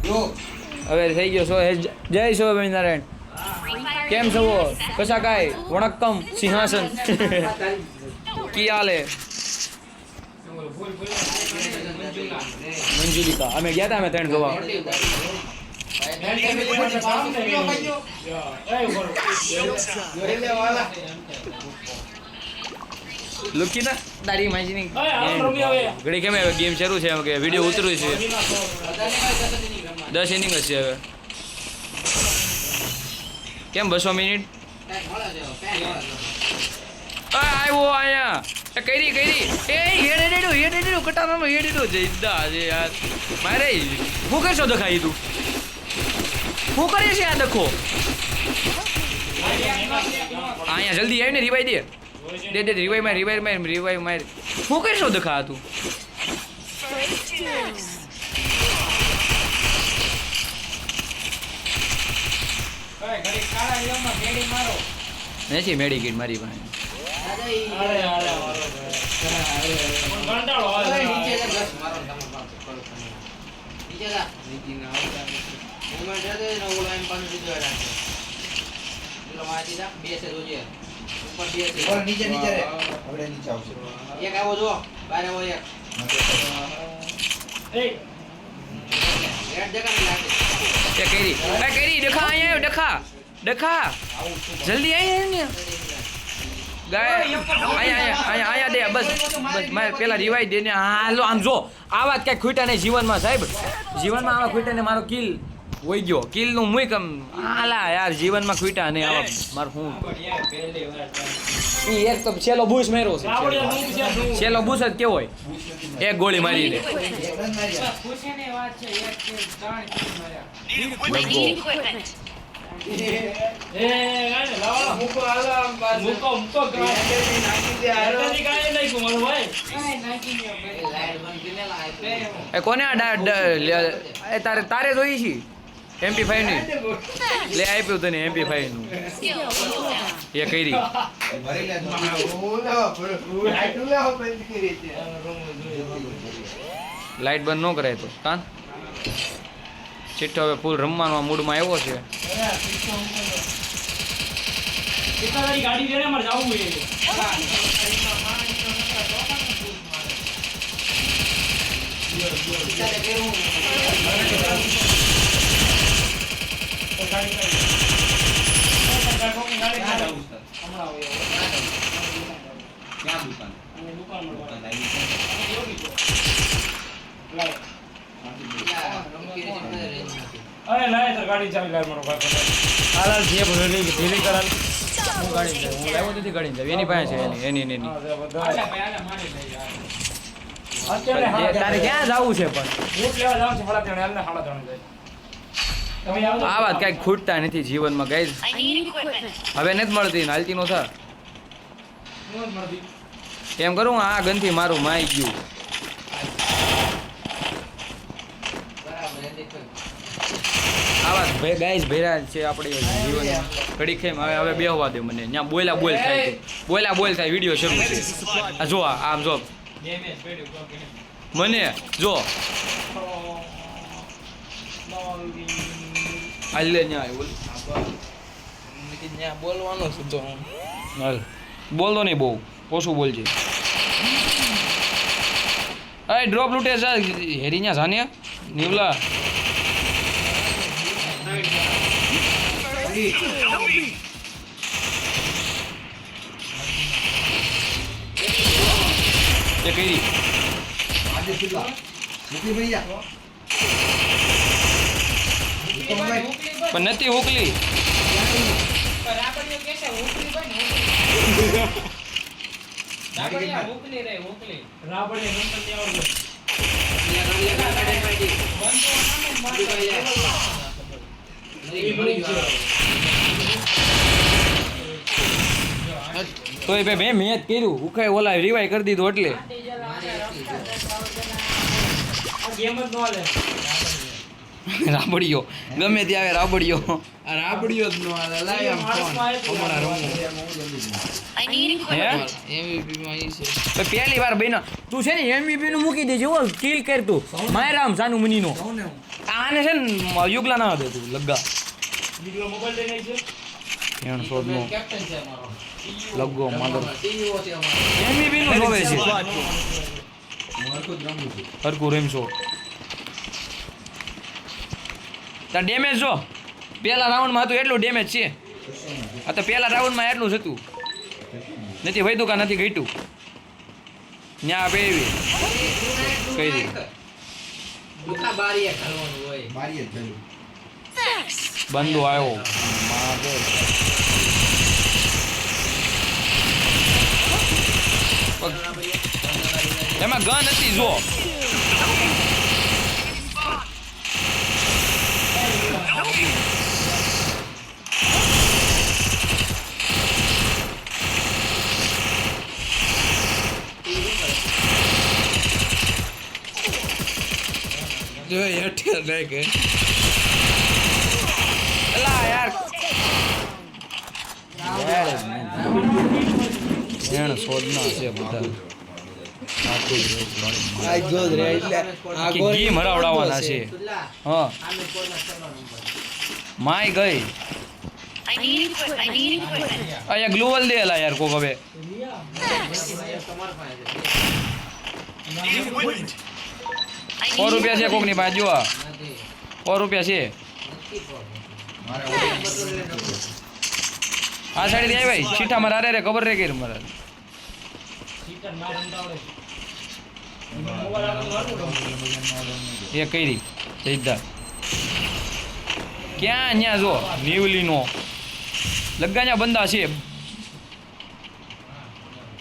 હવે થઈ ગયો સો જય સ્વામિનારાયણ કેમ છો કશા કાય વણક્કમ સિંહાસન કી હાલે મંજુલિકા અમે ગયા હતા અમે ત્રણ જોવા લુકી ના તારી માજીની ઘડી કેમ હવે ગેમ શરૂ છે કે વિડીયો ઉતરું છે 10 ઇનિંગ હશે હવે કેમ 200 મિનિટ આવ્યો આયા કરી એ હેડેડું કટાનો હેડેડું જઈદા છે યાર મારે હું કરશો દખાઈ તું હું કરે છે આ દખો આયા જલ્દી આવીને રિવાઈ દે રિવાઈ માર હું કરશો દખા તું નથી મેડિકેટ મારી પાસે ડખા જલ્દી આય ગાય આયા દે બસ મારે પેલા રિવાઈ દે ને હાલો આમ જો આવા જ કઈ ખૂટા ને જીવનમાં સાહેબ જીવનમાં આવા ખૂટા ને મારો કિલ વઈ ગયો કિલ નું મુઈ કમ હાલા યાર જીવનમાં ખૂટા ને આવા માર હું ઈ એક તો છેલ્લો બૂસ મેરો છે છેલ્લો બૂસ જ કેવો હોય એક ગોળી મારી દે ખુશીની વાત છે એક કે 3 કિલ માર્યા કોને તારે જોઈ છે MP5 ની લે આપ્યું તને MP5 નું એ કરી લાઈટ બંધ ન કરાય તો કાન ચિઠ્ઠો હવે ફૂલ રમવાનો મૂડમાં આવ્યો છે અરે લાય તો ગાડી ચાવી લાય મારો ભાઈ હાલ જે ભરેલી ઢીલી કરાલ હું ગાડી જાય હું લાવ્યો નથી ગાડી જાય એની પાસે છે એની તારે ક્યાં જવું છે પણ બૂટ લેવા જાવ છે ફળા તેણે હાલને હાડા તેણે જાય તમે આવો આ વાત કઈ ખૂટતા નથી જીવનમાં ગાઈસ હવે નથી મળતી હાલતી નો થા એમ કરું આ ગંથી મારું માઈ ગયું આવા ગાઈસ ભેરા છે આપણે જીવનમાં ઘડી ખેમ હવે બેહવા દે મને ત્યાં બોલ થાય વિડીયો શરૂ છે આ જો આમ જો મને જો હાલે ન્યા બોલવાનું છે તો હાલ બોલતો નહીં બહુ ઓછું બોલજે અરે ડ્રોપ લૂટે જા હેરી ન્યા જાને નીવલા ये कही आगे सिल्ला मुकी भैया પણ નથી ઉકલી રાબડિયો કેસે ઉકલી બની રાબડિયા ઉકલી રે ઉકલી રાબડિયા નંબર તે આવડો તો એ ભાઈ મેં કર્યું ઉખાય ઓલા રિવાઈ કરી દીધું એટલે રાબડીઓ ગમે તે આવે રાબડીઓ આ રાબડીઓ જ નો આલે લાય આમ ફોન હમણાં રમું હે MVP માં ઈ છે તો પહેલી વાર બન્યો તું છે ને MVP નું મૂકી દેજે ઓ કિલ કર તું માયરામ સાનુ મુનીનો કોને આને છે ને યુગલા ના દે તું લગ્ગા દીકરો મોબાઈલ લઈને આવી છે એણ શોધનો કેપ્ટન છે અમારો લગ્ગો માદર CEO છે અમારો MVP નું જોવે છે મારકો જ રમું છું હરકુ રેમશો તાર ડેમેજ જો પહેલા રાઉન્ડમાં હતું એટલું ડેમેજ છે આ તો પહેલા રાઉન્ડમાં એટલું જ હતું નથી વૈદું કા નથી ઘટ્યું ન્યા પેવી કઈ દી દુખા બારીએ ઘાલવાનું હોય બારીએ જ ઘાલું બંદો આવ્યો માદર એમાં ગન હતી જો જો હેઠે લે કે એલા યાર એણ શોધના છે બધા આ ગોદ રે એટલે આ કે ગેમ હરાવડાવવાના છે હા માય ગઈ અહીંયા ગ્લોવલ દે એલા યાર કોક હવે ₹100 છે કોકની પાસે જો ₹100 છે આ સાઈડ દે ભાઈ છીઠા મારા રે ખબર રે કે મારા સીટર માર રમતા આવડે મોબાઈલ આગળ વાળું એ કઈ જઈદા ક્યાં ન્યા જો નીવલીનો લગ્ગાના બંદા છે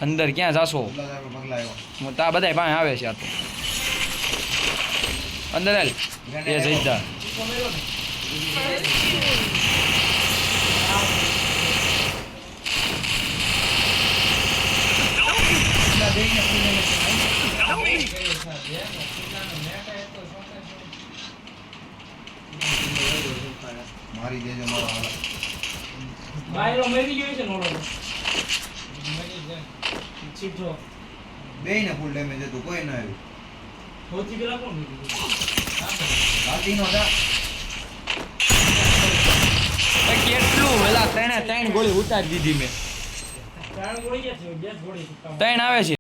અંદર ક્યાં જાશો તા બધાય પાસે આવે છે આ તો અંદર હાલ એ જઈદા મારી દેજો મારો હાલ માયરો મેરી ગયો છે નોડો ચીઠો બેયને ફૂલ ડેમેજ હતું કોઈ ના આવ્યું સૌથી પેલા કોણ બાકીનો જા કેટલું પેલા ત્રણ ગોળી ઉતારી દીધી મેં 3 ગોળી ગયા છે 2 ગોળી 3 આવે છે